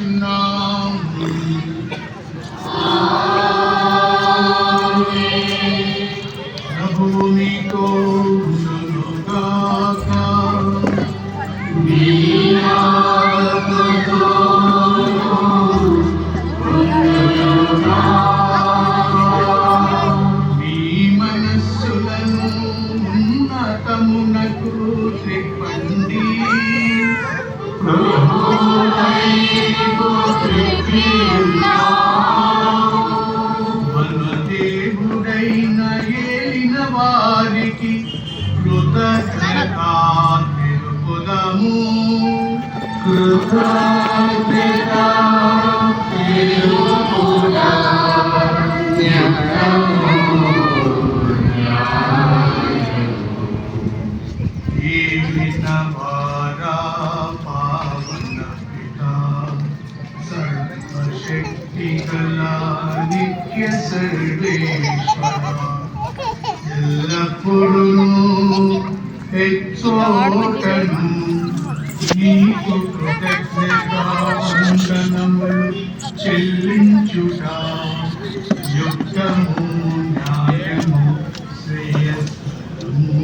వేడుకొనుచున్నాము. ప్రభువు మీతో ఉండునుగాక. మీ మనస్సులను ఉన్నతమునకు త్రిప్పండి. మన దేవుడైన ఏలిన వారికి కృతజ్ఞత తెలుపుదము. ఏలిన వారా పావన పితా, సర్వశక్తి గల నిత్య సర్వేశ్వర, ఎల్లప్పుడూ హెచ్చోటను నీకు కృతజ్ఞతావందనములు చెల్లించుట యుక్తము, న్యాయము, శ్రేయస్కరము.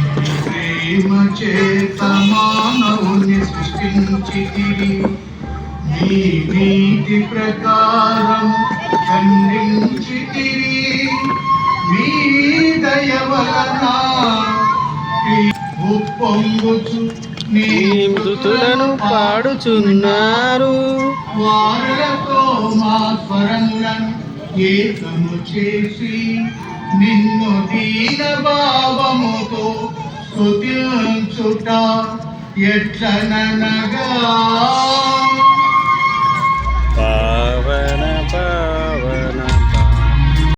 నీ ప్రేమ చేత మానవుని సృష్టించితివి, నీ నీతి ప్రకారం ఖండించితివి. మీ దయ వలన ఉప్పొంగుచు నీ స్తుతులను పాడుచున్నారు. వారులతో మా స్వరములను ఏకము చేసి నిన్ను దీన భావముతో స్తుతించుట ఎట్లనగా